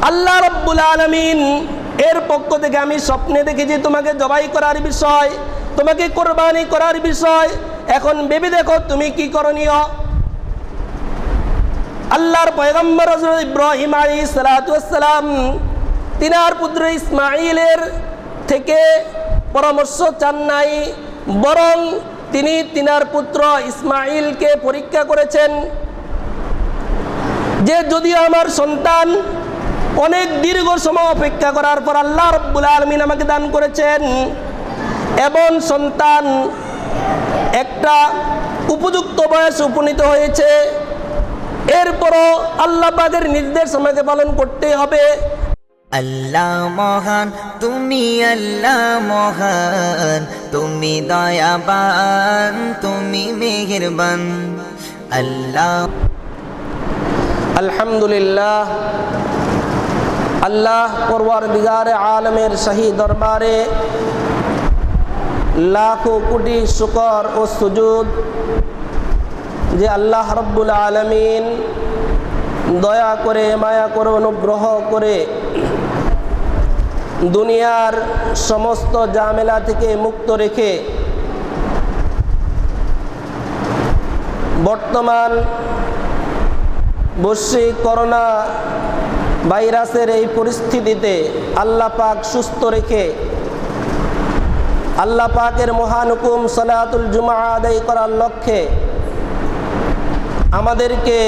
আল্লাহ রাব্বুল আলামিন এর পক্ষ থেকে আমি স্বপ্নে দেখেছি তোমাকে জবাই করার বিষয়, তোমাকে কোরবানি করার বিষয়। এখন ভেবে দেখো তুমি কি করণীয়। আল্লাহর পয়গম্বর হযরত ইব্রাহিম আলাইহিস সালাতু ওয়াস সালাম তিনার পুত্র ইসমাঈলের থেকে পরামর্শ চান নাই, বরং তিনি তিনার পুত্র ইসমাঈলকে পরীক্ষা করেছেন যে যদি আমার সন্তান অনেক দীর্ঘ সময় অপেক্ষা করার পর আল্লাহ রাব্বুল আলামিন আমাকে দান করেছেন এবং সন্তান একটা উপযুক্ত বয়সে উপনীত হয়েছে, এরপরও আল্লাহ পাকের নির্দেশ আমাকে পালন করতে হবে। আল্লাহ মহান, তুমি আল্লাহ মহান, তুমি দয়াবান, তুমি মেহেরবান। আল্লাহ আলহামদুলিল্লাহ, আল্লাহ পরওয়ারদিগার আলমের শাহী দরবারে লাখো কোটি শুকর ও সুজুদ যে আল্লাহ রাব্বুল আলামিন দয়া করে, মায়া করে, অনুগ্রহ করে দুনিয়ার সমস্ত ঝামেলা থেকে মুক্ত রেখে বর্তমান বৈশ্বিক করোনা ভাইরাসের এই পরিস্থিতিতে আল্লাহ পাক সুস্থ রেখে আল্লাহ পাকের মহান হুকুম সালাতুল জুমআ আদায় করার লক্ষ্যে আমাদেরকে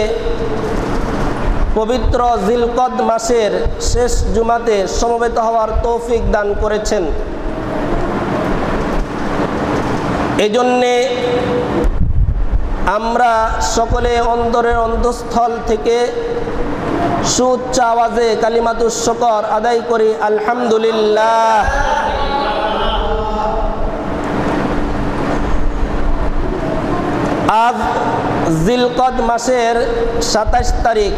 পবিত্র জিলকদ মাসের শেষ জুমাতে সমবেত হওয়ার তৌফিক দান করেছেন। এজন্যে আমরা সকলে অন্তরের অন্তঃস্থল থেকে সুউচ্চ আওয়াজে কালিমাতুশ শুকর আদায় করি আলহামদুলিল্লাহ। আজ জিলকদ মাসের 27 তারিখ,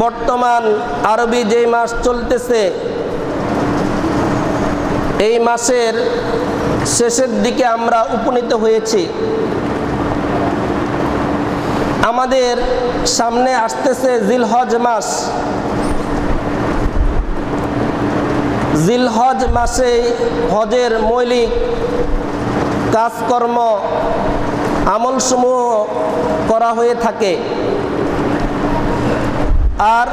বর্তমান আরবি যে মাস চলতেছে এই মাসের শেষের দিকে আমরা উপনীত হয়েছি। আমাদের সামনে আসতেছে জিলহজ মাস। জিলহজ মাসে হজের মৌলিক কাজকর্ম আমলসমূহ করা হয়ে থাকে। আর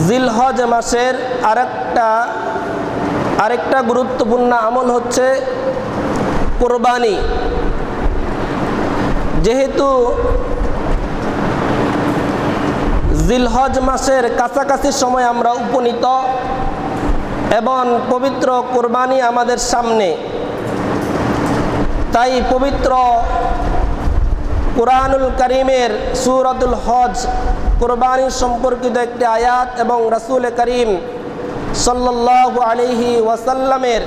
জিলহজ মাসের আরেকটা গুরুত্বপূর্ণ আমল হচ্ছে কোরবানি। যেহেতু জিলহজ মাসের কাছাকাছি সময় আমরা উপনীত এবং পবিত্র কোরবানি আমাদের সামনে, তাই পবিত্র কুরআনুল কারীমের সূরাতুল হজ কোরবানি সম্পর্কিত একটি আয়াত এবং রাসূল করিম সাল্লাল্লাহু আলাইহি ওয়াসাল্লামের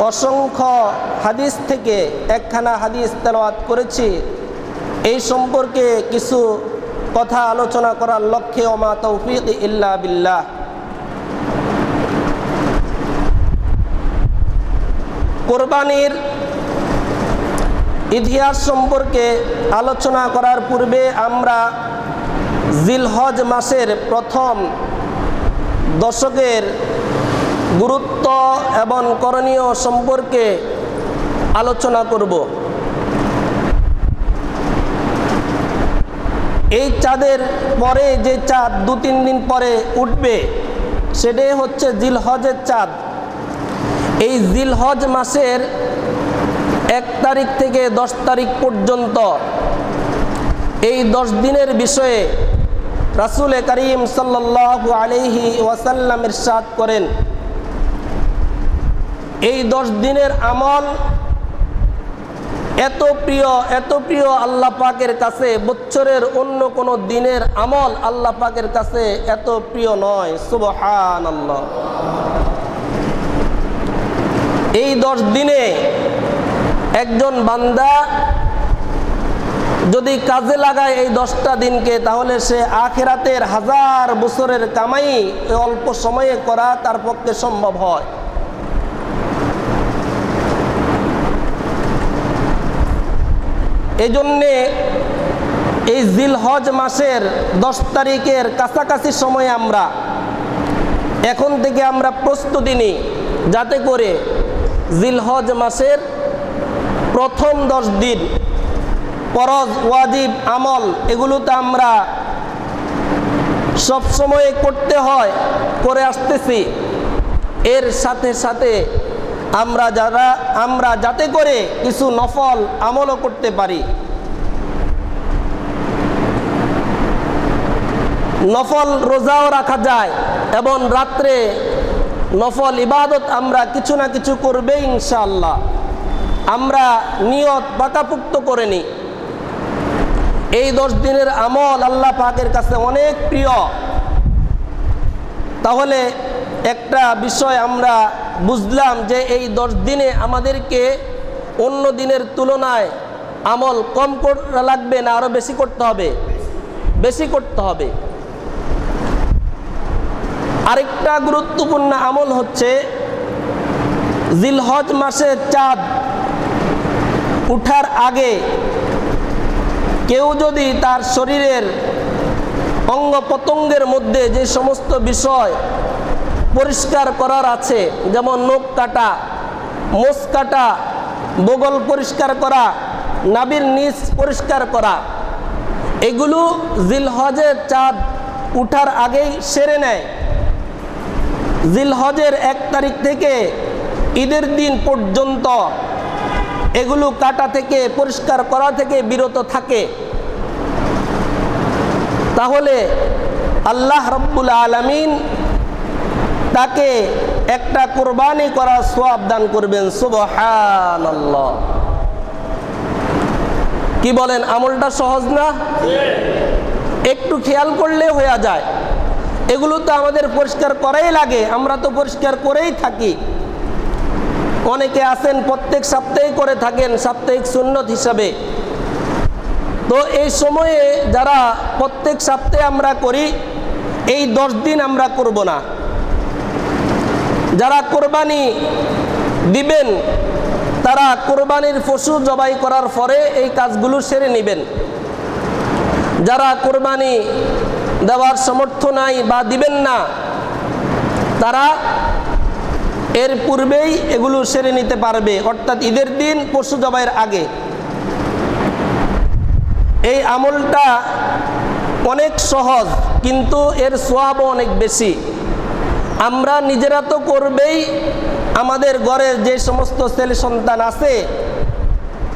অসংখ্য হাদিস থেকে একখানা হাদিস তেলাওয়াত করেছি। এই সম্পর্কে কিছু কথা আলোচনা করার লক্ষ্যে ওমা তৌফিক ইল্লা বিল্লাহ। কোরবানির ইতিহাস সম্পর্কে আলোচনা করার পূর্বে আমরা জিলহজ মাসের প্রথম দশকের গুরুত্ব এবং করণীয় সম্পর্কে আলোচনা করব। এই চাঁদের পরে যে চাঁদ 2-3 দিন পরে উঠবে সেটাই হচ্ছে জিলহজের চাঁদ। এই জিলহজ মাসের 1 তারিখ থেকে 10 তারিখ পর্যন্ত এই 10 দিনের বিষয়ে রাসূল করিম সাল্লাল্লাহু আলাইহি ওয়াসাল্লাম ইরশাদ করেন, এই 10 দিনের আমল এত প্রিয় আল্লাহ পাকের কাছে, বছরের অন্য কোনো দিনের আমল আল্লাহ পাকের কাছে এত প্রিয় নয়। সুবহানাল্লাহ। এই 10 দিনে একজন বান্দা যদি কাজে লাগায় এই 10টা দিনকে, তাহলে সে আখিরাতের 1000 বছরের কামাই অল্প সময়ে করা তার পক্ষে সম্ভব হয়। এজন্যে এই জিলহজ মাসের 10 তারিখের কাছাকাছি সময়ে আমরা এখন থেকে আমরা প্রস্তুতি নিই, যাতে করে জিলহজ মাসের প্রথম 10 দিন ফরজ ওয়াজিব আমল এগুলোতে আমরা সব সময় করতে হয়, করে আসতেছি। এর সাথে সাথে আমরা যাতে করে কিছু নফল আমলও করতে পারি। নফল রোজাও রাখা যায় এবং রাত্রে নফল ইবাদত আমরা কিছু না কিছু করবে ইনশাআল্লাহ। আমরা নিয়ত পাকাপুক্ত করে নিই। এই 10 দিনের আমল আল্লাহ পাকের কাছে অনেক প্রিয়। তাহলে একটা বিষয় আমরা বুঝলাম যে এই 10 দিনে আমাদেরকে অন্য দিনের তুলনায় আমল কম করা লাগবে না আরো বেশি করতে হবে? বেশি করতে হবে। আরেকটা গুরুত্বপূর্ণ আমল হচ্ছে জিলহজ মাসে চাঁদ উঠার আগে কেউ যদি তার শরীরের অঙ্গ প্রত্যঙ্গের মধ্যে যে সমস্ত বিষয় পরিষ্কার করার আছে, যেমন নখ কাটা, মোচ কাটা, বগল পরিষ্কার করা, নাভির নিচ পরিষ্কার করা, এগুলো জিলহজের চাঁদ উঠার আগেই সেরে নেয়। জিলহজের 1 তারিখ থেকে ঈদের দিন পর্যন্ত এগুলো কাটা থেকে পরিষ্কার করা থেকে বিরত থাকে। তাহলে আল্লাহ রাব্বুল আলামিন তাকে একটা কুরবানি করার সওয়াব দান করবেন। সুবহানাল্লাহ। কি বলেন, আমলটা সহজ না? একটু খেয়াল করলে হয়ে যায়। এগুলো তো আমাদের পরিষ্কার করাই লাগে, আমরা তো পরিষ্কার করেই থাকি। অনেকে আছেন প্রত্যেক সপ্তাহে করে থাকেন সাপ্তাহিক সুন্নত হিসাবে। তো এই সময়ে যারা প্রত্যেক সপ্তাহে আমরা করি, এই 10 দিন আমরা করব না। যারা কোরবানি দিবেন তারা কোরবানির পশু জবাই করার পরে এই কাজগুলো সেরে নেবেন। যারা কোরবানি দেওয়ার সামর্থ্য নাই বা দিবেন না, তারা এর পূর্বেই এগুলো সেরে নিতে পারবে, অর্থাৎ ঈদের দিন পশু জবাইয়ের আগে। এই আমলটা অনেক সহজ, কিন্তু এর সওয়াবও অনেক বেশি। আমরা নিজেরা তো করবেই, আমাদের ঘরের যে সমস্ত ছেলে সন্তান আছে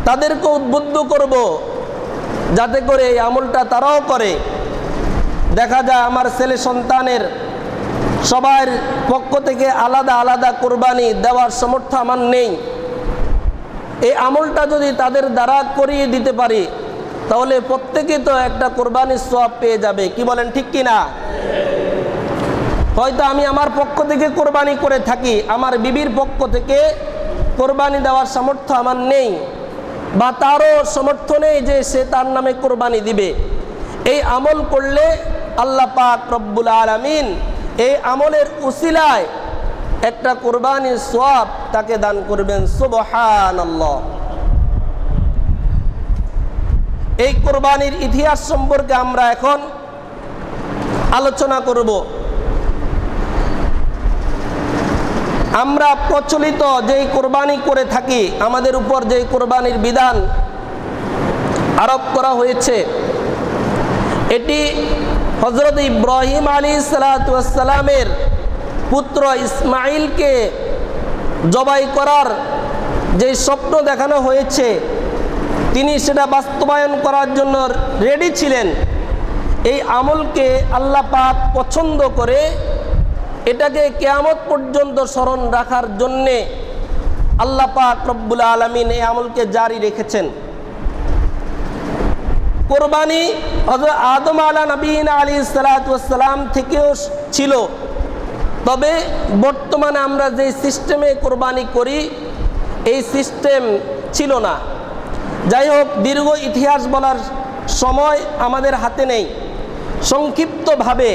তাদেরকে উদ্বুদ্ধ করব যাতে করে এই আমলটা তারাও করে। দেখা যায় আমার ছেলে সন্তানের সবার পক্ষ থেকে আলাদা আলাদা কোরবানি দেওয়ার সামর্থ্য আমার নেই। এই আমলটা যদি তাদের দ্বারা করিয়ে দিতে পারি তাহলে প্রত্যেকে তো একটা কোরবানির সওয়াব পেয়ে যাবে। কি বলেন, ঠিক কি না? হয়তো আমি আমার পক্ষ থেকে কোরবানি করে থাকি, আমার বিবির পক্ষ থেকে কোরবানি দেওয়ার সামর্থ্য আমার নেই, বা তারও সামর্থ্য নেই যে সে তার নামে কোরবানি দিবে। এই আমল করলে আল্লাহ পাক রব্বুল আলামিন এই আমলের উসিলায় একটা কোরবানির সওয়াব তাকে দান করবেন। সুবহানাল্লাহ। এই কোরবানির ইতিহাস সম্পর্কে আমরা এখন আলোচনা করব। আমরা প্রচলিত যেই কোরবানি করে থাকি, আমাদের উপর যেই কোরবানির বিধান আরোপ করা হয়েছে, এটি হযরত ইব্রাহিম আলাইহিস সালামের পুত্র ইসমাইলকে জবাই করার যে স্বপ্ন দেখানো হয়েছে, তিনি সেটা বাস্তবায়ন করার জন্য রেডি ছিলেন। এই আমলকে আল্লাহ পাক পছন্দ করে এটাকে কিয়ামত পর্যন্ত স্মরণ রাখার জন্যে আল্লাহ পাক রব্বুল আলামিন এই আমলকে জারি রেখেছেন। কোরবানি হযরত আদম আলাইহিস সালাম থেকেও ছিল, তবে বর্তমানে আমরা যে সিস্টেমে কোরবানি করি এই সিস্টেম ছিল না। যাই হোক, দীর্ঘ ইতিহাস বলার সময় আমাদের হাতে নেই। সংক্ষিপ্তভাবে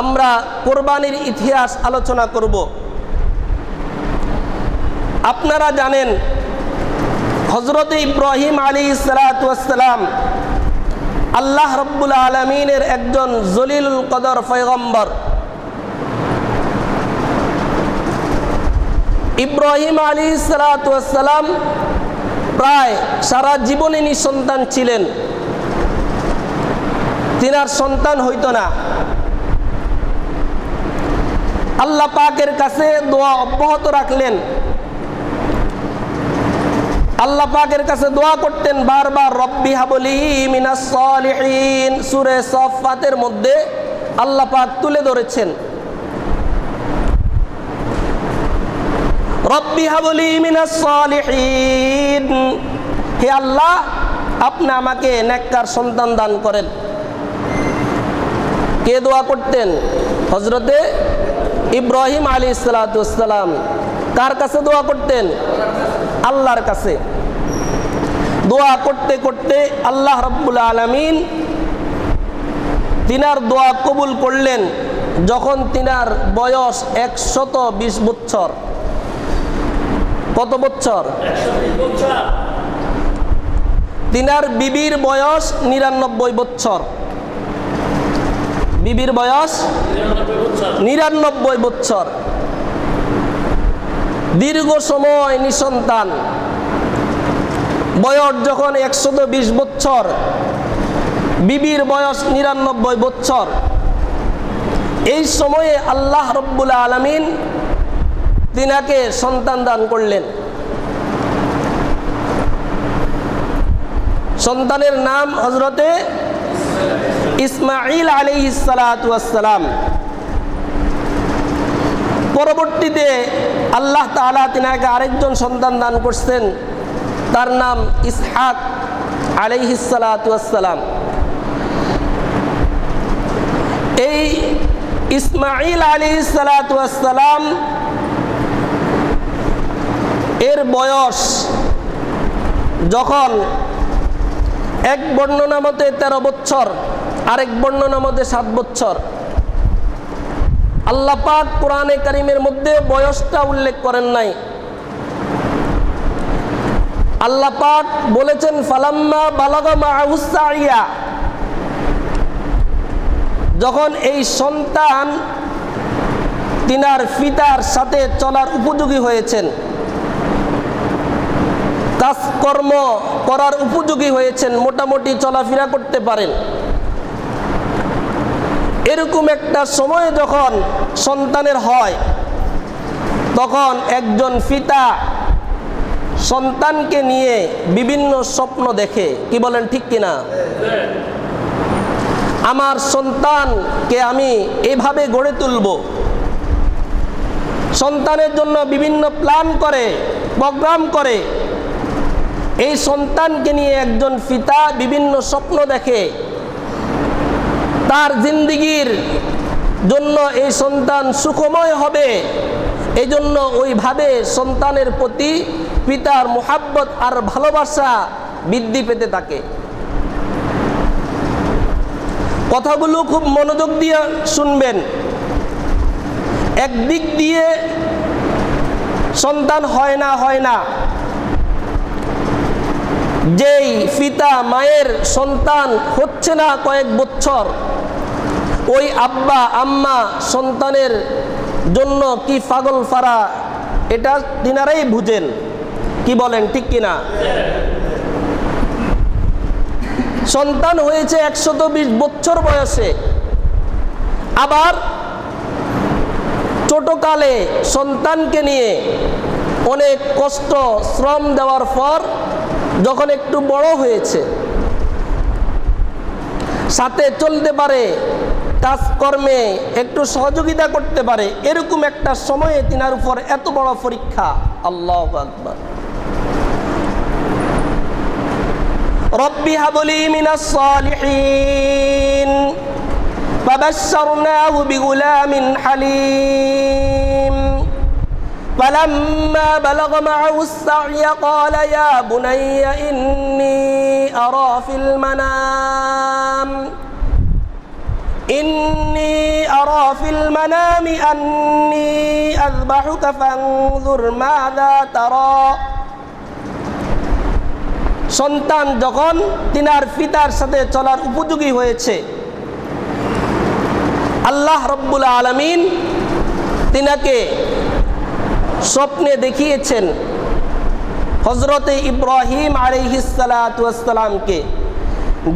আমরা কোরবানির ইতিহাস আলোচনা করব। আপনারা জানেন হযরত ইব্রাহিম আলাইহিস সালাম আল্লাহ রব্বুল আলামিনের একজন জলিলুল কদর পয়গম্বর ইব্রাহিম আলাইহিস সালাতু ওয়াস সালাম প্রায় সারা জীবনে নিঃসন্তান ছিলেন, তিনার সন্তান হইতো না। আল্লাহ পাকের কাছে দোয়া অব্যাহত রাখলেন, আল্লাহ পাকের কাছে দোয়া করতেন বারবার, রব্বি হাবলি মিনাস সালিহিন। সূরা সাফফাতের মধ্যে আল্লাহ পাক তুলে ধরেছেন, রব্বি হাবলি মিনাস সালিহিন, হে আল্লাহ আপনি আমাকে নেককার সন্তান দান করেন। কে দোয়া করতেন? হযরতে ইব্রাহিম আলাইহিস সালাতু ওয়াস সালাম। কার কাছে দোয়া করতেন? আল্লাহর কাছে। দোয়া করতে করতে আল্লাহ রাব্বুল আলামিন তিনার দোয়া কবুল করলেন যখন তিনার বয়স 120 বছর। কত বছর? 120 বছর। তিনার বিবির বয়স 99 বছর। বিবির বয়স 99 বছর। দীর্ঘ সময় নিঃসন্তান, বয়স যখন 120 বছর, বিবির বয়স 99 বছর। এই সময়ে আল্লাহ রব্বুল আলামিন তিনাকে সন্তান দান করলেন। সন্তানের নাম হযরতে ইসমাঈল আলাইহিস সালাতু ওয়াস সালাম। পরবর্তীতে আল্লাহ তাআলা তিনাকে আরেকজন সন্তান দান করছেন, তার নাম ইসহাক আলাইহিস সালাতু ওয়াস সালাম। এই ইসমাঈল আলাইহিস সালাতু ওয়াস সালাম এর বয়স যখন এক বর্ণনা মতে 13 বছর, আরেক বর্ণনা মতে 7 বছর। আল্লাহ পাক কোরআনে কারীমের মধ্যে বয়সটা উল্লেখ করেন নাই। আল্লাহ পাক বলেছেন ফালাম্মা বালাগা মাআহুস সাইয়া, যখন এই সন্তান তিনার পিতার সাথে চলার উপযোগী হয়েছেন, কাজকর্ম করার উপযোগী হয়েছেন, মোটামুটি চলাফেরা করতে পারেন, এরকম একটা সময় যখন সন্তানের হয়, তখন একজন পিতা সন্তানকে নিয়ে বিভিন্ন স্বপ্ন দেখে। কি বলেন, ঠিক কিনা? আমার সন্তানকে আমি এভাবে গড়ে তুলব। সন্তানের জন্য বিভিন্ন প্ল্যান করে, প্রোগ্রাম করে। এই সন্তানকে নিয়ে একজন পিতা বিভিন্ন স্বপ্ন দেখে, তার জিন্দেগির জন্য এই সন্তান সুখময় হবে। এই জন্য ওইভাবে সন্তানের প্রতি পিতার মুহাব্বত আর ভালোবাসা বৃদ্ধি পেতে থাকে। কথাগুলো খুব মনোযোগ দিয়ে শুনবেন। একদিক দিয়ে সন্তান হয় না, যেই পিতা মায়ের সন্তান হচ্ছে না কয়েক বছর, ওই আব্বা আম্মা সন্তানের জন্য কি পাগল ফারা, এটা তিনারাই বুঝেন। কি বলেন, ঠিক কিনা? সন্তান হয়েছে 120 বছর বয়সে, আবার ছোটকালে সন্তানকে নিয়ে অনেক কষ্ট শ্রম দেওয়ার পর যখন একটু বড় হয়েছে, সাথে চলতে পারে, কাজকর্মে একটু সহযোগিতা করতে পারে, এরকম একটা সময়ে তিনার উপর এত বড় পরীক্ষা। আল্লাহু আকবার। রব্বি হাবলি মিনাস সালিহিন ফাবাশশারনাহু বিগুলামিন হালিম فلما بلغ معه السعي قال يا بني إني أرى في المنام أني أذبحك فانظر ماذا ترى সন্তান যখন তিনার পিতার সাথে চলার উপযোগী হয়েছে, আল্লাহ রব্বুল আলামিন তিনাকে স্বপ্নে দেখিয়েছেন হযরতে ইব্রাহিম আলাইহিস সালাতু ওয়াস সালামকে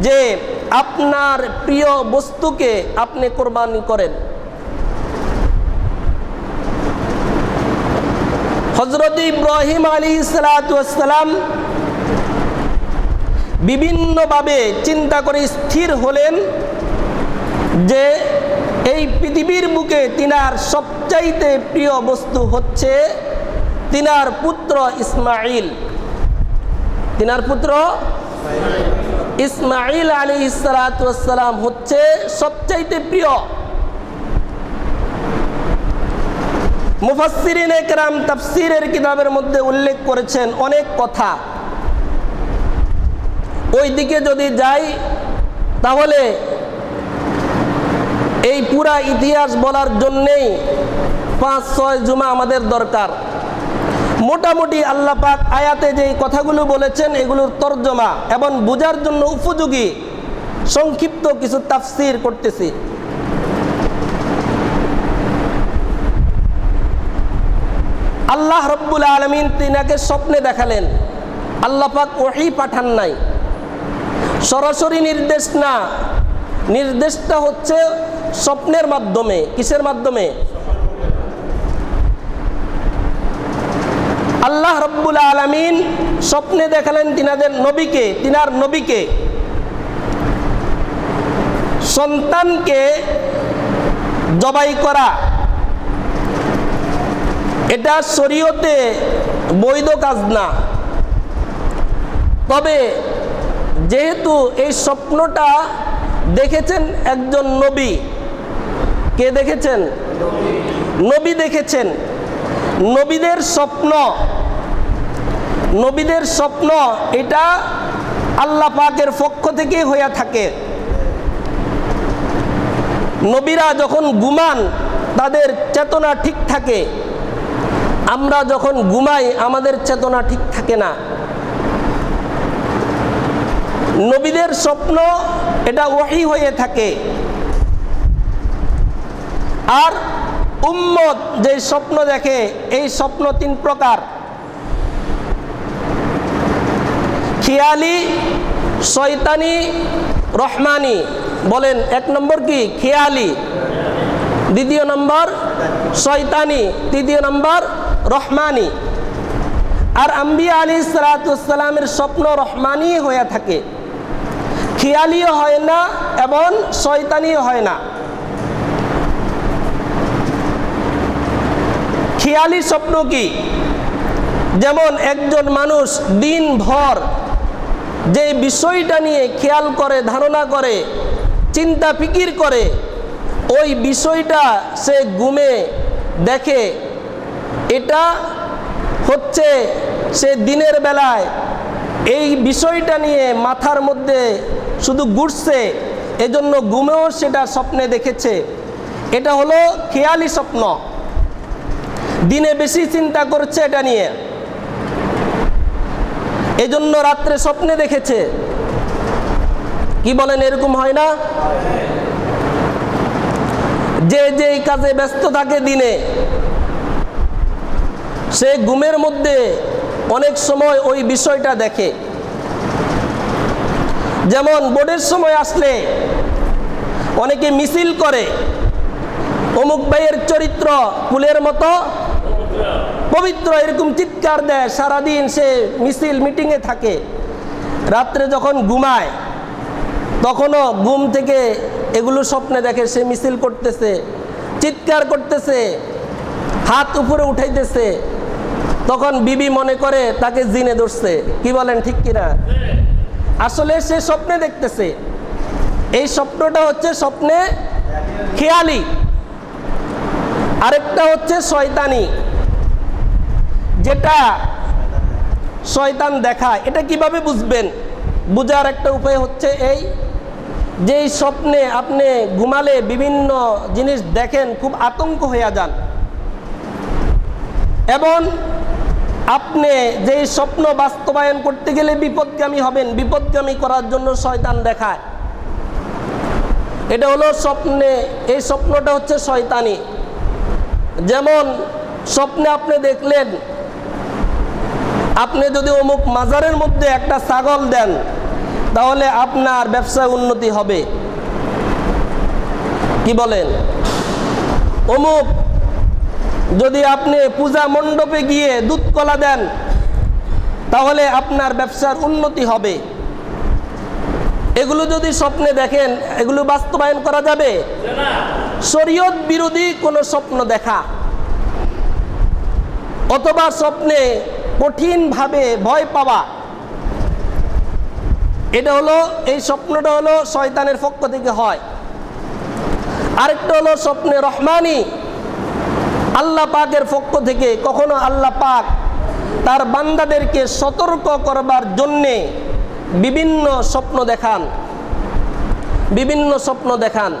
যে আপনার প্রিয় বস্তুকে আপনি কুরবানি করেন। হযরত ইব্রাহিম আলাইহিস সালাতু ওয়াস সালাম বিভিন্নভাবে চিন্তা করে স্থির হলেন যে এই পৃথিবীর বুকে তিনার সবচাইতে প্রিয় বস্তু হচ্ছে তিনার পুত্র ইসমাঈল। তিনার পুত্র ইসমাঈল আলাইহিস সালাতু ওয়াস সালাম হচ্ছে সবচাইতে প্রিয়। মুফাসসিরিনে কেরাম তাফসীরের কিতাবের মধ্যে উল্লেখ করেছেন অনেক কথা। ওই দিকে যদি যাই তাহলে এই পুরা ইতিহাস বলার জন্যেই 5-6 জুমা আমাদের দরকার। মোটামুটি আল্লাহ পাক আয়াতে যে কথাগুলো বলেছেন এগুলোর তরজমা এবং বোঝার জন্য উপযোগী সংক্ষিপ্ত কিছু তাফসীর করতেছি। আল্লাহ রব্বুল আলামিন তিনাকে স্বপ্নে দেখালেন। আল্লাহ পাক ওহী পাঠান নাই, সরাসরি নির্দেশ না, নির্দেশটা হচ্ছে স্বপ্নের মাধ্যমে। কিসের মাধ্যমে? আল্লাহ রব্বুল আলামিন স্বপ্নে দেখালেন তিনার নবীকে সন্তানকে জবাই করা। এটা শরীয়তে বৈধ কাজ না, তবে যেহেতু এই স্বপ্নটা দেখেছেন একজন নবী। কে দেখেছেন? নবী দেখেছেন। নবীদের স্বপ্ন এটা আল্লাহ পাকের পক্ষ থেকে হয়ে থাকে। নবীরা যখন ঘুমান তাদের চেতনা ঠিক থাকে, আমরা যখন ঘুমাই আমাদের চেতনা ঠিক থাকে না। নবীদের স্বপ্ন এটা ওহী হয়ে থাকে। আর উম্মত যে স্বপ্ন দেখে এই স্বপ্ন 3 প্রকার: খিয়ালি, শয়তানি, রহমানি। বলেন, 1 নম্বর কি? খিয়ালি, 2 নম্বর শয়তানি, 3 নম্বর রহমানি। আর আম্বিয়া আলাইহিস সালাতু ওয়াস সালামের স্বপ্ন রহমানি হয়ে থাকে, খিয়ালিও হয় না এবং শয়তানিও হয় না। খিয়ালি স্বপ্ন কি? যেমন একজন মানুষ দিনভর যে বিষয়টা নিয়ে খেয়াল করে, ধারণা করে, চিন্তা ফিকির করে, ওই বিষয়টা সে ঘুমে দেখে। এটা হচ্ছে সে দিনের বেলায় এই বিষয়টা নিয়ে মাথার মধ্যে শুধু ঘুরছে, এজন্য ঘুমেও সেটা স্বপ্নে দেখেছে। এটা হলো খেয়ালি স্বপ্ন। দিনে বেশি চিন্তা করছে এটা নিয়ে, এজন্য রাত্রে স্বপ্নে দেখেছে। কি বলেন, এরকম হয় না? যে কাজে ব্যস্ত থাকে দিনে, সে ঘুমের মধ্যে অনেক সময় ওই বিষয়টা দেখে। যেমন বোর্ডের সময় আসলে অনেকে মিছিল করে, অমুক ভাইয়ের চরিত্র ফুলের মতো পবিত্র, এরকম চিৎকার দেয়। সারাদিন সে মিছিল মিটিংয়ে থাকে। রাত্রে যখন ঘুমায় তখনও ঘুম থেকে এগুলো স্বপ্নে দেখে। সে মিছিল করতেছে, চিৎকার করতেছে, হাত উপরে উঠাইতেছে। তখন বিবি মনে করে তাকে জিনে ধরছে। কি বলেন, ঠিক কিনা? আসলে সে স্বপ্নে দেখতেছে। এই স্বপ্নটা হচ্ছে স্বপ্নে খেয়ালি। আরেকটা হচ্ছে শয়তানি, যেটা শয়তান দেখায়। এটা কিভাবে বুঝবেন? বুঝার একটা উপায় হচ্ছে এই যে স্বপ্নে আপনি ঘুমালে বিভিন্ন জিনিস দেখেন, খুব আতঙ্ক হয়ে যান এবং আপনি যেই স্বপ্ন বাস্তবায়ন করতে গেলে বিপদগামী হবেন, বিপদগামী করার জন্য শয়তান দেখায়। এটা হলো স্বপ্নে, এই স্বপ্নটা হচ্ছে শয়তানি। যেমন স্বপ্নে আপনি দেখলেন আপনি যদি অমুক মাজারের মধ্যে একটা ছাগল দেন তাহলে আপনার ব্যবসায় উন্নতি হবে। কি বলেন? অমুক যদি আপনি পূজা মণ্ডপে গিয়ে দুধ কলা দেন তাহলে আপনার ব্যবসার উন্নতি হবে। এগুলো যদি স্বপ্নে দেখেন, এগুলো বাস্তবায়ন করা যাবে? শরীয়ত বিরোধী কোনো স্বপ্ন দেখা অথবা স্বপ্নে কঠিনভাবে ভয় পাওয়া, এটা হলো, এই স্বপ্নটা হলো শয়তানের পক্ষ থেকে হয়। আরেকটা হলো স্বপ্নে রহমানি, আল্লাহ পাকের পক্ষ থেকে। কখনো আল্লাহ পাক তার বান্দাদেরকে সতর্ক করবার জন্যে বিভিন্ন স্বপ্ন দেখান, বিভিন্ন স্বপ্ন দেখান।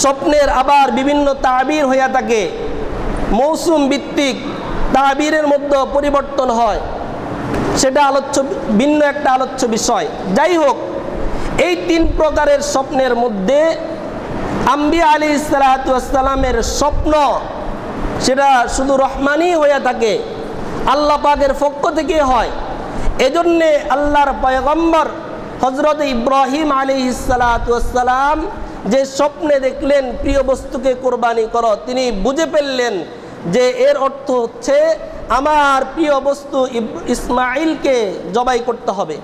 স্বপ্নের আবার বিভিন্ন তাবির হইয়া থাকে, মৌসুম ভিত্তিক তাবিরের মধ্যে পরিবর্তন হয়, সেটা ভিন্ন একটা আলোচ্য বিষয়। যাই হোক, এই তিন প্রকারের স্বপ্নের মধ্যে আম্বিয়া আলাইহিস সালাতু ওয়াস সালামের স্বপ্ন সেটা শুধু রহমানি হয়ে থাকে, আল্লাহ পাকের পক্ষ থেকে হয়। এজন্যে আল্লাহর পয়গম্বর হযরত ইব্রাহিম আলাইহিস সালাতু ওয়াস সালাম যে স্বপ্নে দেখলেন প্রিয় বস্তুকে কোরবানি করো, তিনি বুঝে ফেললেন যে এর অর্থ হচ্ছে আমার প্রিয় বস্তু ইসমাইলকে জবাই করতে হবে।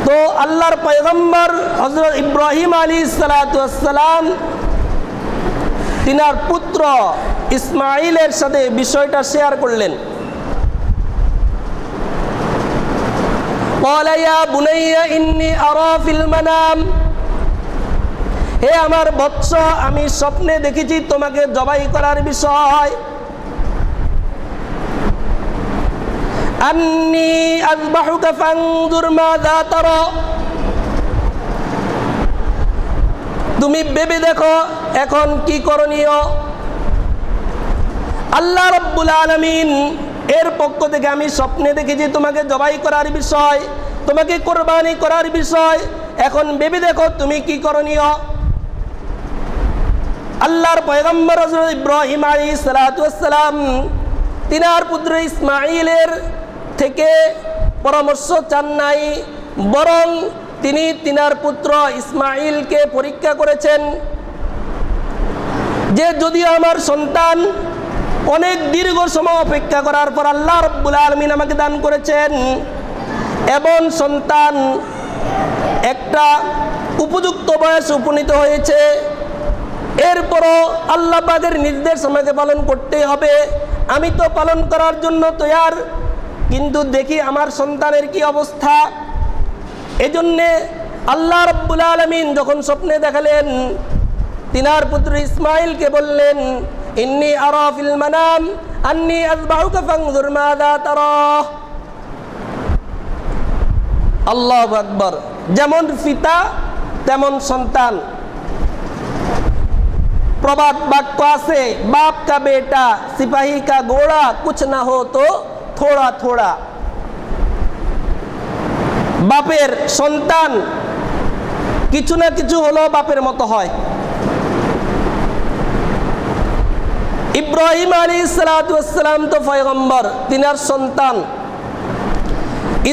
তো আল্লাহর পয়গম্বর হযরত ইব্রাহিম আলাইহিস সালাতু ওয়াস সালাম তিনার পুত্র ইসমাইলের সাথে বিষয়টা শেয়ার করলেন। قال يا بني إني أرى في المنام, হে আমার বৎস, আমি স্বপ্নে দেখেছি তোমাকে জবাই করার বিষয়। আন্নী আযবাহুকা ফানজুর মাযা তারা, তুমি ভেবে দেখো এখন কি করণীয়। আল্লাহ রাব্বুল আলামিন এর পক্ষ থেকে আমি স্বপ্নে দেখেছি তোমাকে জবাই করার বিষয়, তোমাকে কোরবানি করার বিষয়, এখন ভেবে দেখো তুমি কি করণীয়। আল্লাহর পয়গম্বর হযরত ইব্রাহিম আলাইহিস সালাতু ওয়াস সালাম তিনার পুত্র ইসমাইলের থেকে পরামর্শ চান নাই, বরং তিনি তিনার পুত্র ইসমাইলকে পরীক্ষা করেছেন যে যদি আমার সন্তান, অনেক দীর্ঘ সময় অপেক্ষা করার পর আল্লাহ রাব্বুল আলামিন আমাকে দান করেছেন এবং সন্তান একটা উপযুক্ত বয়স উপনীত হয়েছে, এরপরও আল্লাহ পাকের নির্দেশ আমাকে পালন করতেই হবে। আমি তো পালন করার জন্য তৈয়ার, কিন্তু দেখি আমার সন্তানের কি অবস্থা। এজন্যে আল্লাহ রাব্বুল আলামিন যখন স্বপ্নে দেখালেন, তিনার পুত্র ইসমাইলকে বললেন ইন্নী আরা ফিল মানাম আন্নী আযবাহুকা ফানজুর মাযা তারা। আল্লাহু আকবার। যেমন পিতা তেমন সন্তান। প্রবাদ বাক্য আছে, বাপ কা বেটা সিপাহী কা ঘোড়া কুছ না হো তো থোড়া থোড়া। বাপের সন্তান কিছু না কিছু হলো বাপের মতো হয়। ইব্রাহিম আলাইহিস সালাতু ওয়াস সালাম তো পয়গম্বর, তিনার সন্তান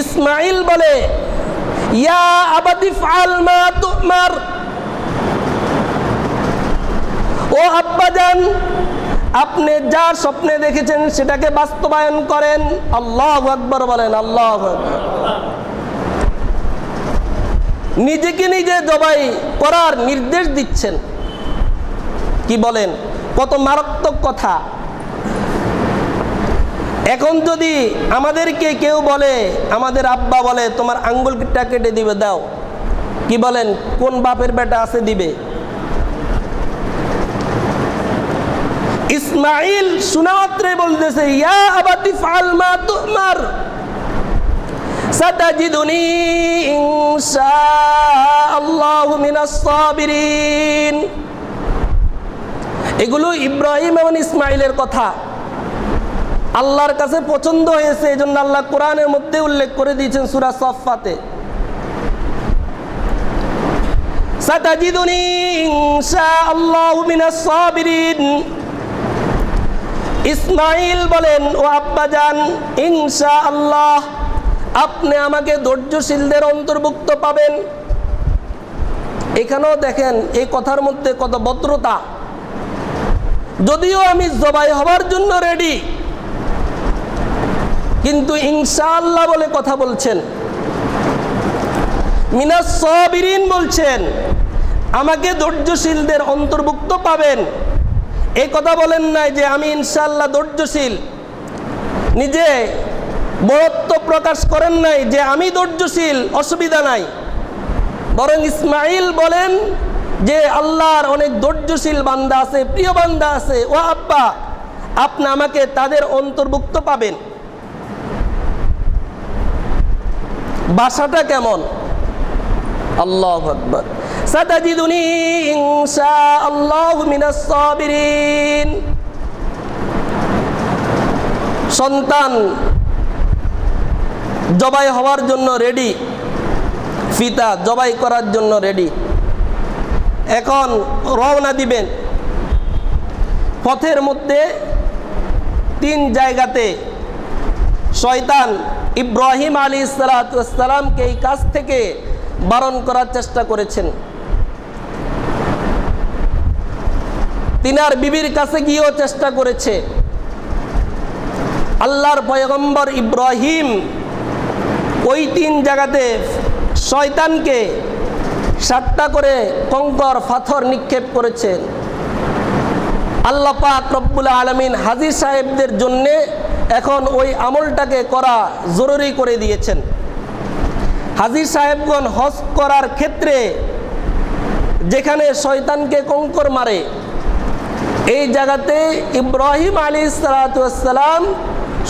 ইসমাইল বলে ইয়া আবাতি ফাল মা তুমার, ও আব্বাজান আপনি যা স্বপ্নে দেখেছেন সেটাকে বাস্তবায়ন করেন। আল্লাহু আকবার বলেন, আল্লাহু আকবার। নিজেকে নিজে জবাই করার নির্দেশ দিচ্ছেন। কি বলেন, কত মারাত্মক কথা। এখন যদি আমাদেরকে কেউ বলে, আমাদের আব্বা বলে তোমার আঙ্গুলটা কেটে দিবে, দাও, কি বলেন, কোন বাপের বেটা আছে দিবে? ইসমাইল শুনামাত্রে বলতেছে ইয়া আবাতি ফাল মা তুমার সাতাজিদুনি ইনশাআল্লাহু মিনাস সাবিরিন। এগুলো ইব্রাহিম এবং ইসমাইলের কথা, আল্লাহর কাছে পছন্দ হয়েছে, এই জন্য আল্লাহ কোরআনের মধ্যে উল্লেখ করে দিয়েছেন সূরা সাফফাতে, সাতাজিদুনি ইনশাআল্লাহু মিনাস সাবিরিন। ইসমাইল বলেন, ও আব্বাজান, ইনশাআল্লাহ আপনি আমাকে ধৈর্যশীলদের অন্তর্ভুক্ত পাবেন। এখানেও দেখেন এই কথার মধ্যে কত ভদ্রতা। যদিও আমি জবাই হবার জন্য রেডি, কিন্তু ইনশাআল্লাহ বলে কথা বলছেন, মিনাস সাবিরিন বলছেন, আমাকে ধৈর্যশীলদের অন্তর্ভুক্ত পাবেন। এই কথা বলেন নাই যে আমি ইনশাআল্লাহ ধৈর্যশীল, নিজে বড়ত্ব প্রকাশ করেন নাই যে আমি ধৈর্যশীল, অসুবিধা নাই। বরং ইসমাইল বলেন যে আল্লাহর অনেক ধৈর্যশীল বান্দা আছে, প্রিয় বান্দা আছে, ও আব্বা আপনি আমাকে তাদের অন্তর্ভুক্ত পাবেন। ভাষাটা কেমন! আল্লাহু আকবার। সাতাজিদুনি ইনশাআল্লাহু মিনাস সাবিরিন। সন্তান জবাই হওয়ার জন্য রেডি, পিতা জবাই করার জন্য রেডি। এখন রওনা দিবেন। পথের মধ্যে 3 জায়গাতে শয়তান ইব্রাহিম আলাইহিস সালামকে এই কাজ থেকে বারণ করার চেষ্টা করেছেন। তিনার বিবির কাছে গিয়েও চেষ্টা করেছে। আল্লাহর পয়গম্বর ইব্রাহিম ওই 3 জায়গাতে শয়তানকে 7টা করে কঙ্কর পাথর নিক্ষেপ করেছেন। আল্লাহ পাক রব্বুল আলামিন হাজী সাহেবদের জন্য এখন ওই আমলটাকে করা জরুরি করে দিয়েছেন। হাজী সাহেবগণ হজ করার ক্ষেত্রে যেখানে শয়তানকে কঙ্কর মারে, এই জায়গাতে ইব্রাহিম আলাইহিস সালাম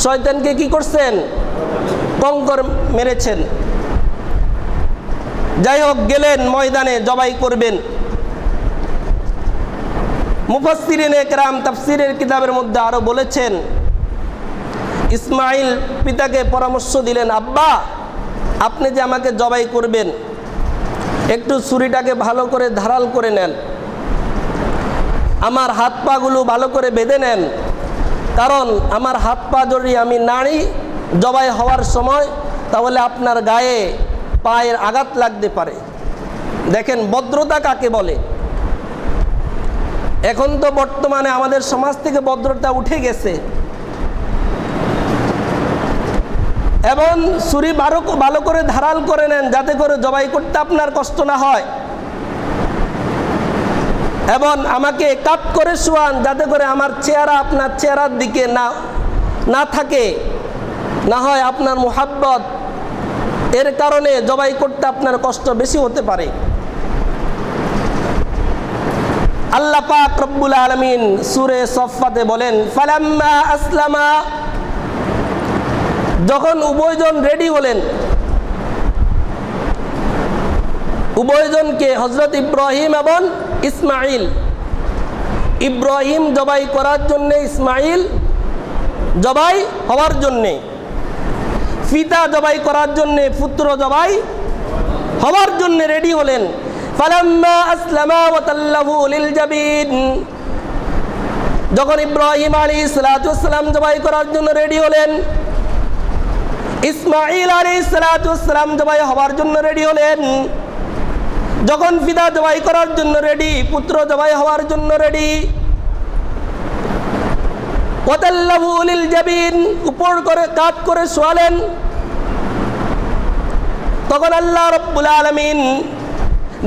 শয়তানকে কি করছেন? কঙ্কর মেরেছেন। যাই হোক, গেলেন ময়দানে জবাই করবেন। মুফাসসিরিনে কেরাম তাফসীরের কিতাবের মধ্যে আরো বলেছেন, ইসমাইল পিতাকে পরামর্শ দিলেন, আব্বা আপনি যে আমাকে জবাই করবেন, একটু ছুরিটাকে ভালো করে ধারাল করে নেন, আমার হাত পাগুলো ভালো করে বেঁধে নেন, কারণ আমার হাত পা যদি আমি নাড়ি জবাই হওয়ার সময়, তাহলে আপনার গায়ে পায়ের আঘাত লাগতে পারে। দেখেন ভদ্রতা কাকে বলে। এখন তো বর্তমানে আমাদের সমাজ থেকে ভদ্রতা উঠে গেছে, এবং ছুরি ভালো করে ধারাল করে নেন যাতে করে জবাই করতে আপনার কষ্ট না হয়, এবং আমাকে কাত করে শোয়ান যাতে করে আমার চেহারা আপনার চেহারার দিকে না থাকে, না হয় আপনার মুহাব্বত এর কারণে জবাই করতে আপনার কষ্ট বেশি হতে পারে। আল্লাহ পাক রব্বুল আলামিন সূরা সাফফাতে বলেন, ফালাম্মা আসলামা, যখন উভয়জন রেডি হলেন, উভয়জনকে হযরত ইব্রাহিম এবং ইসমাইল, ইব্রাহিম জবাই করার জন্য, ইসমাইল জবাই হওয়ার জন্যে, পিতা জবাই করার জন্য, পুত্র জবাই হওয়ার জন্য রেডি হলেন। ফালাম্মা আসলামা ওয়া তাল্লাহু লিল জাবিন, যখন ইব্রাহিম আলাইহিস সালাম জবাই করার জন্য রেডি হলেন, ইসমাইল আলাইহিস সালাম জবাই হওয়ার জন্য রেডি হলেন। যখন পিতা জবাই করার জন্য রেডি, পুত্র জবাই হওয়ার জন্য রেডি, ওয়া তাল্লাহু লিল জাবিন, উপর করে কাত করে শোয়ালেন। তখন আল্লাহ রাব্বুল আলামিন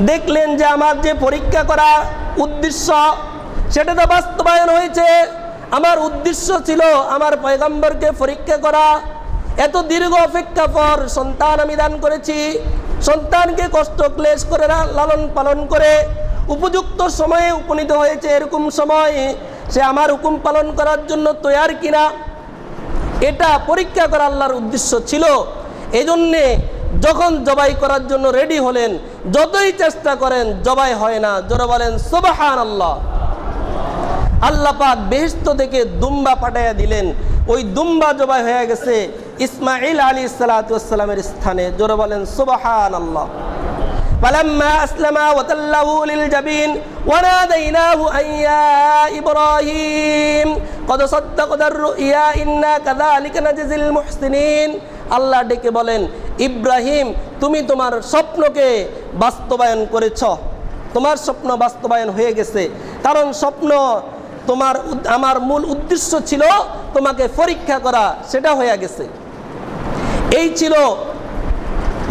দেখলেন যে আমার যে পরীক্ষা করা উদ্দেশ্য সেটা তো বাস্তবায়ন হয়েছে। আমার উদ্দেশ্য ছিল আমার পয়গম্বরকে পরীক্ষা করা। এত দীর্ঘ অপেক্ষা পর সন্তান আমি দান করেছি, সন্তানকে কষ্ট ক্লেশ করে লালন পালন করে উপযুক্ত সময়ে উপনীত হয়েছে, এরকম সময় সে আমার হুকুম পালন করার জন্য তৈয়ার কিনা, এটা পরীক্ষা করা আল্লাহর উদ্দেশ্য ছিল। এজন্যে যখন জবাই করার জন্য রেডি হলেন, যতই চেষ্টা করেন জবাই হয় না। জোরে বলেন সুবহানাল্লাহ। আল্লাহ পাক বেহেশত থেকে দুম্বা পাঠাইয়া দিলেন। ওই দুম্বা জবাই হয়ে গেছে ইসমাঈল আলাইহিস সালাতু ওয়াস সালামের স্থানে। জোরে বলেন সুবহানাল্লাহ। فلما أسلما وتله للجبين وناديناه أن يا إبراهيم قد صدقت الرؤيا إنا كذلك نجزي المحسنين। আল্লাহ ডেকে বলেন, ইব্রাহিম তুমি তোমার স্বপ্নকে বাস্তবায়ন করেছ, তোমার স্বপ্ন বাস্তবায়ন হয়ে গেছে। কারণ স্বপ্ন আমার মূল উদ্দেশ্য ছিল তোমাকে পরীক্ষা করা, সেটা হয়ে গেছে। এই ছিল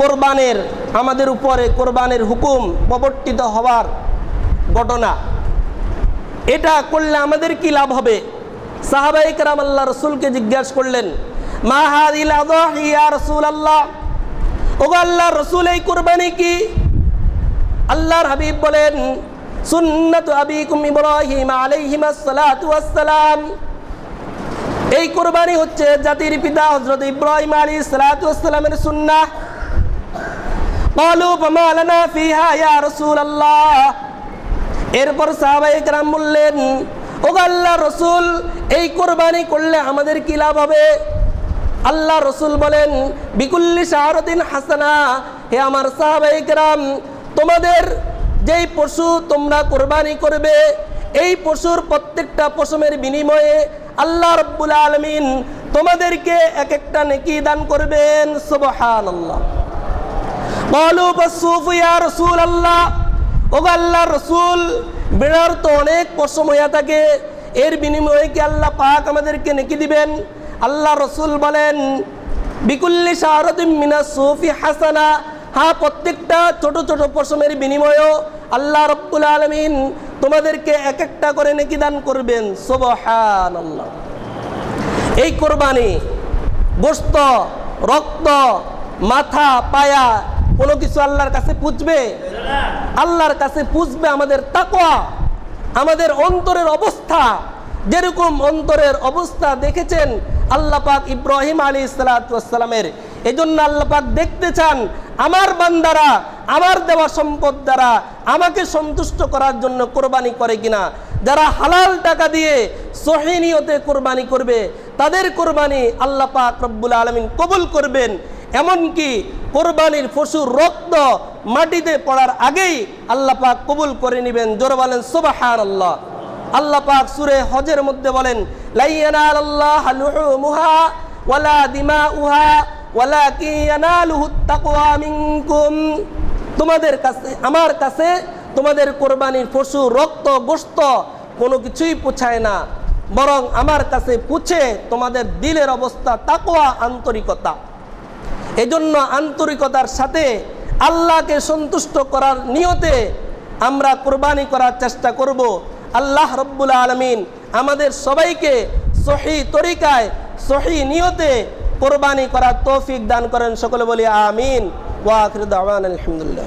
কোরবানের, আমাদের উপরে কোরবানের হুকুম প্রবর্তিত হওয়ার ঘটনা। এটা করলে আমাদের কি লাভ হবে? সাহাবায়ে কেরাম আল্লাহ রাসূলকে জিজ্ঞাসা করলেন, মা হাযিল আযাহি ইয়া রাসূলুল্লাহ, ওগো আল্লাহর রাসূল এই কোরবানি কি? আল্লাহর হাবিব বলেন, সুন্নাতু আবিকুম ইব্রাহিম আলাইহিস সালাতু ওয়াস সালাম। এই কোরবানি হচ্ছে জাতির পিতা হযরত ইব্রাহিম আলাইহিস সালাতু ওয়াস সালামের সুন্নাহ। ক্বালু ফামা লানা ফিহা ইয়া রাসূলুল্লাহ। এরপর সাহাবায়ে কেরাম বললেন, ওগো আল্লাহর রাসূল এই কোরবানি করলে আমাদের কি লাভ হবে? আল্লাহ রাসূল বলেন, বিকুল্লি শাহরাতিন হাসানা। হে আমার সাহাবায়ে কেরাম, তোমাদের যেই পশু তোমরা কোরবানি করবে, এই পশুর প্রত্যেকটা পশমের বিনিময়ে আল্লাহ রাব্বুল আলামিন তোমাদেরকে এক একটা নেকি দান করবেন। সুবহানাল্লাহ। ক্বালু ফাসসুফু ইয়া রাসূলুল্লাহ। ওগো আল্লাহর রাসূল বেড়ার তো অনেক পশম হয়ে থাকে, এর বিনিময়ে কি আল্লাহ পাক আমাদেরকে নেকি দিবেন? আল্লাহ রাসূল বলেন, বিকুল্লি শাহরাতিন মিনাস সুফি হাসানা। হ্যাঁ, প্রত্যেকটা ছোট ছোট পশমের বিনিময়েও আল্লাহ রাব্বুল আলামিন তোমাদেরকে এক একটা করে নেকি দান করবেন। সুবহানাল্লাহ। এই কোরবানি গোশত, রক্ত, মাথা, পায়া কোনো কিছু আল্লাহর কাছে পুজবে? আল্লাহর কাছে পুজবে আমাদের তাকওয়া, আমাদের অন্তরের অবস্থা। যেরকম অন্তরের অবস্থা দেখেছেন আল্লাহ পাক ইব্রাহিম আলাইহিস সালাতু ওয়াস সালামের, এজন্য আল্লাহ পাক দেখতে চান আমার বান্দারা আমার দেওয়া সম্পদ দ্বারা আমাকে সন্তুষ্ট করার জন্য কোরবানি করে কিনা। যারা হালাল টাকা দিয়ে সহিহ নিয়তে কোরবানি করবে তাদের কোরবানি আল্লাহ পাক রব্বুল আলামিন কবুল করবেন। এমনকি কোরবানির পশুর রক্ত মাটিতে পড়ার আগেই আল্লাহ পাক কবুল করে নেবেন। জোরে বলেন সুবহানাল্লাহ। আল্লাহ পাক সূরা হজের মধ্যে বলেন, লা ইয়ানালাল্লাহু লুহুমুহা ওয়ালা দিমাউহা ওয়ালাকিন ইয়ানালুহুত তাকওয়া মিনকুম। তোমাদের কাছে, আমার কাছে তোমাদের কোরবানির পশু রক্ত গোশত কোনো কিছুই পৌঁছায় না, বরং আমার কাছে পৌঁছে তোমাদের দিলের অবস্থা, তাকওয়া, আন্তরিকতা। এজন্য আন্তরিকতার সাথে আল্লাহকে সন্তুষ্ট করার নিয়তে আমরা কোরবানি করার চেষ্টা করব। আল্লাহ রব্বুল আলামিন আমাদের সবাইকে সহিহ তরিকায় সহিহ নিয়তে কোরবানি করার তৌফিক দান করেন। সকলে বলি আমিন। ওয়া আখিরু দাওয়ানা আলহামদুলিল্লাহ।